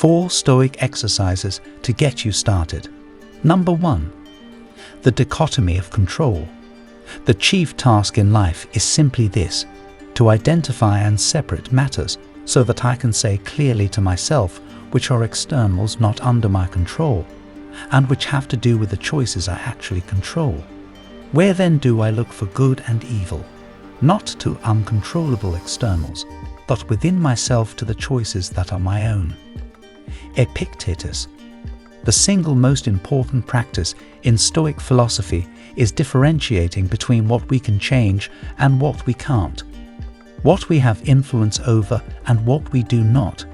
4 Stoic exercises to get you started. Number 1. The dichotomy of control. The chief task in life is simply this: to identify and separate matters so that I can say clearly to myself which are externals not under my control, and which have to do with the choices I actually control. Where then do I look for good and evil? Not to uncontrollable externals, but within myself to the choices that are my own. Epictetus. The single most important practice in Stoic philosophy is differentiating between what we can change and what we can't, what we have influence over and what we do not.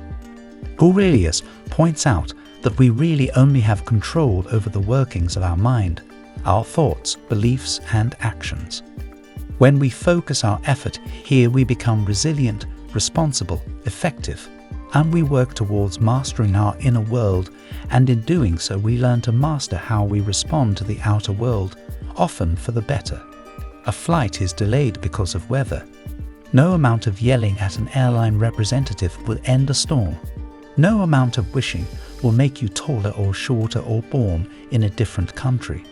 Aurelius points out that we really only have control over the workings of our mind, our thoughts, beliefs, and actions. When we focus our effort here, we become resilient, responsible, effective, and we work towards mastering our inner world, and in doing so we learn to master how we respond to the outer world, often for the better. A flight is delayed because of weather. No amount of yelling at an airline representative will end a storm. No amount of wishing will make you taller or shorter or born in a different country.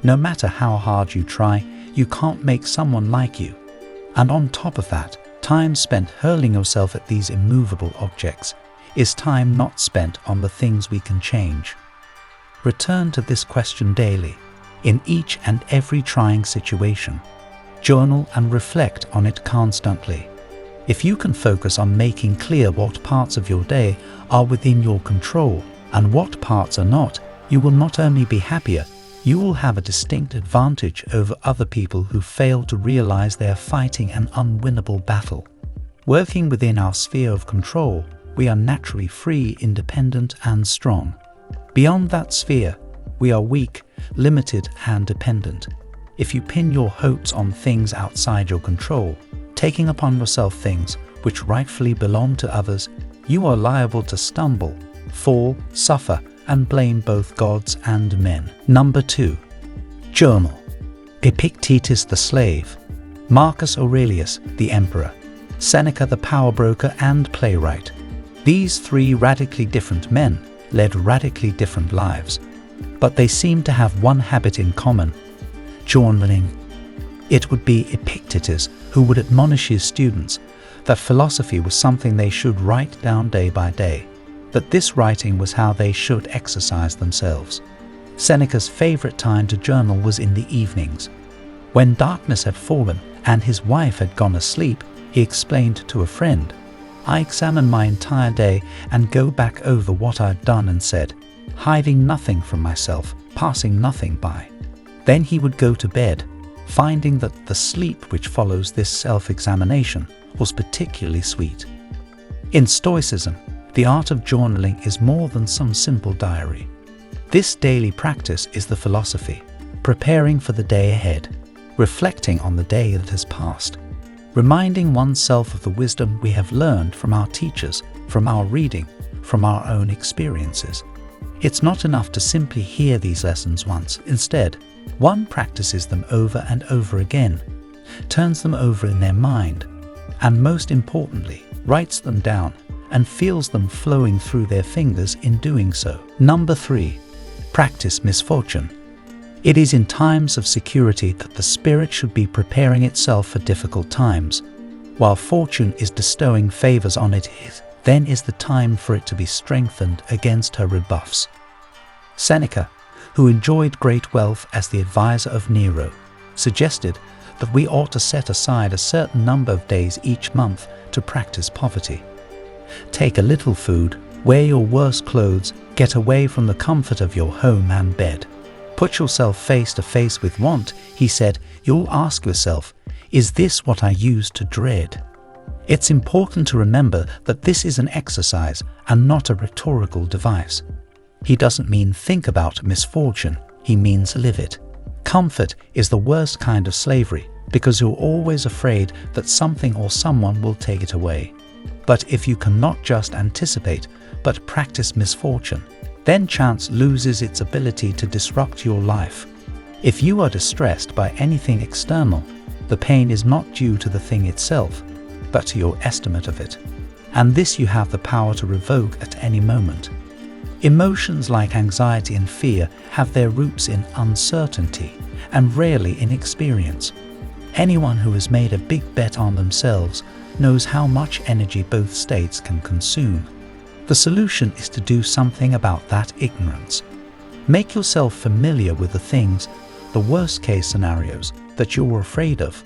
No matter how hard you try, you can't make someone like you. And on top of that, time spent hurling yourself at these immovable objects is time not spent on the things we can change. Return to this question daily, in each and every trying situation. Journal and reflect on it constantly. If you can focus on making clear what parts of your day are within your control and what parts are not, you will not only be happier, you will have a distinct advantage over other people who fail to realize they are fighting an unwinnable battle. Working within our sphere of control, we are naturally free, independent, and strong. Beyond that sphere, we are weak, limited, and dependent. If you pin your hopes on things outside your control, taking upon yourself things which rightfully belong to others, you are liable to stumble, fall, suffer, and blame both gods and men. Number 2. Journal. Epictetus the slave, Marcus Aurelius the emperor, Seneca the power broker and playwright. These 3 radically different men led radically different lives, but they seem to have one habit in common: journaling. It would be Epictetus who would admonish his students that philosophy was something they should write down day by day, that this writing was how they should exercise themselves. Seneca's favorite time to journal was in the evenings. When darkness had fallen and his wife had gone asleep, he explained to a friend, "I examine my entire day and go back over what I'd done and said, hiding nothing from myself, passing nothing by." Then he would go to bed, finding that the sleep which follows this self-examination was particularly sweet. In Stoicism, the art of journaling is more than some simple diary. This daily practice is the philosophy, preparing for the day ahead, reflecting on the day that has passed, reminding oneself of the wisdom we have learned from our teachers, from our reading, from our own experiences. It's not enough to simply hear these lessons once. Instead, one practices them over and over again, turns them over in their mind, and most importantly, writes them down and feels them flowing through their fingers in doing so. Number 3. Practice misfortune. It is in times of security that the spirit should be preparing itself for difficult times. While fortune is bestowing favors on it, then is the time for it to be strengthened against her rebuffs. Seneca, who enjoyed great wealth as the advisor of Nero, suggested that we ought to set aside a certain number of days each month to practice poverty. Take a little food, wear your worst clothes, get away from the comfort of your home and bed. Put yourself face to face with want, he said. You'll ask yourself, is this what I used to dread? It's important to remember that this is an exercise and not a rhetorical device. He doesn't mean think about misfortune, he means live it. Comfort is the worst kind of slavery because you're always afraid that something or someone will take it away. But if you cannot just anticipate but practice misfortune, then chance loses its ability to disrupt your life. If you are distressed by anything external, the pain is not due to the thing itself, but to your estimate of it. And this you have the power to revoke at any moment. Emotions like anxiety and fear have their roots in uncertainty and rarely in experience. Anyone who has made a big bet on themselves knows how much energy both states can consume. The solution is to do something about that ignorance. Make yourself familiar with the things, the worst-case scenarios, that you're afraid of.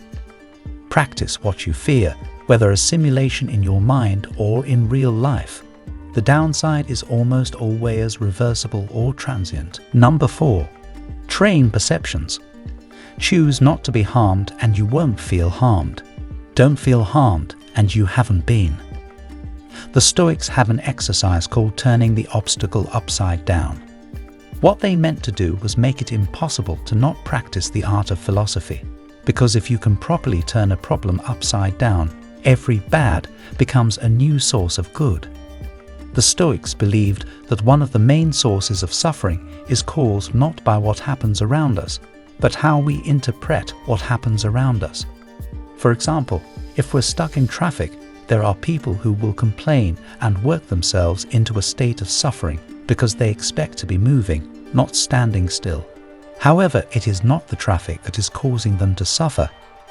Practice what you fear, whether a simulation in your mind or in real life. The downside is almost always reversible or transient. Number 4. Train perceptions. Choose not to be harmed and you won't feel harmed. Don't feel harmed and you haven't been. The Stoics have an exercise called turning the obstacle upside down. What they meant to do was make it impossible to not practice the art of philosophy, because if you can properly turn a problem upside down, every bad becomes a new source of good. The Stoics believed that one of the main sources of suffering is caused not by what happens around us, but how we interpret what happens around us. For example, if we're stuck in traffic, there are people who will complain and work themselves into a state of suffering because they expect to be moving, not standing still. However, it is not the traffic that is causing them to suffer.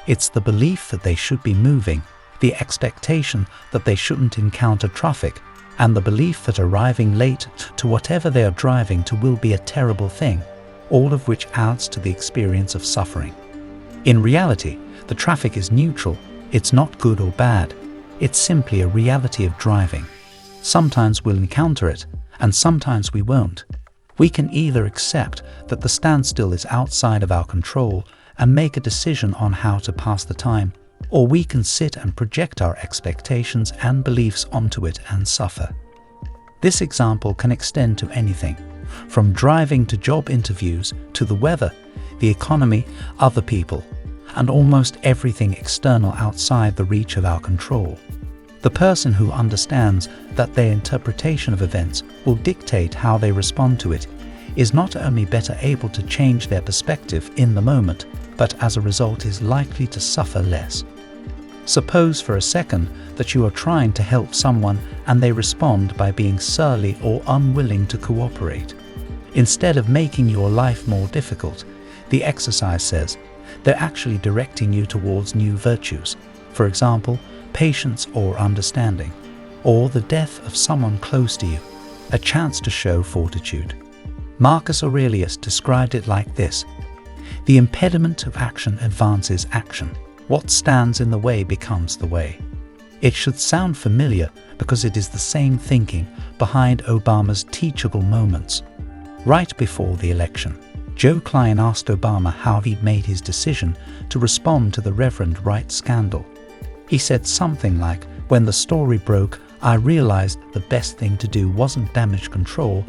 It's the belief that they should be moving, the expectation that they shouldn't encounter traffic, and the belief that arriving late to whatever they are driving to will be a terrible thing, all of which adds to the experience of suffering. In reality, the traffic is neutral. It's not good or bad. It's simply a reality of driving. Sometimes we'll encounter it, and sometimes we won't. We can either accept that the standstill is outside of our control and make a decision on how to pass the time, or we can sit and project our expectations and beliefs onto it and suffer. This example can extend to anything, from driving to job interviews, to the weather, the economy, other people, and almost everything external outside the reach of our control. The person who understands that their interpretation of events will dictate how they respond to it is not only better able to change their perspective in the moment, but as a result is likely to suffer less. Suppose for a second that you are trying to help someone and they respond by being surly or unwilling to cooperate. Instead of making your life more difficult, the exercise says, they're actually directing you towards new virtues. For example, patience or understanding, or the death of someone close to you, a chance to show fortitude. Marcus Aurelius described it like this: the impediment of action advances action. What stands in the way becomes the way. It should sound familiar because it is the same thinking behind Obama's teachable moments. Right before the election, Joe Klein asked Obama how he'd made his decision to respond to the Reverend Wright scandal. He said something like, "When the story broke, I realized the best thing to do wasn't damage control,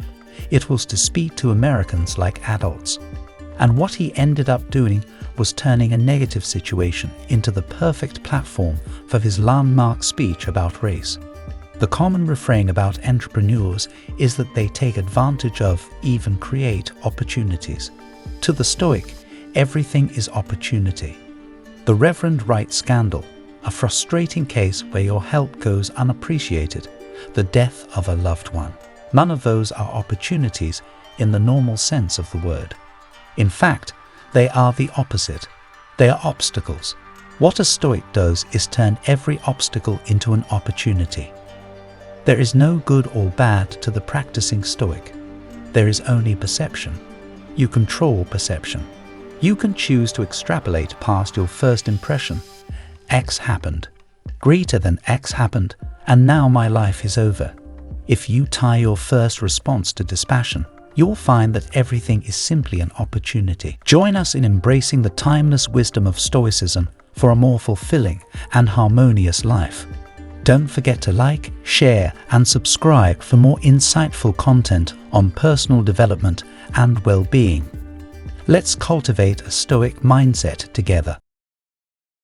it was to speak to Americans like adults." And what he ended up doing was turning a negative situation into the perfect platform for his landmark speech about race. The common refrain about entrepreneurs is that they take advantage of, even create, opportunities. To the Stoic, everything is opportunity. The Reverend Wright scandal, a frustrating case where your help goes unappreciated, the death of a loved one. None of those are opportunities in the normal sense of the word. In fact, they are the opposite. They are obstacles. What a Stoic does is turn every obstacle into an opportunity. There is no good or bad to the practicing Stoic. There is only perception. You control perception. You can choose to extrapolate past your first impression. X happened. Greater than X happened, and now my life is over. If you tie your first response to dispassion, you'll find that everything is simply an opportunity. Join us in embracing the timeless wisdom of Stoicism for a more fulfilling and harmonious life. Don't forget to like, share, and subscribe for more insightful content on personal development and well-being. Let's cultivate a Stoic mindset together.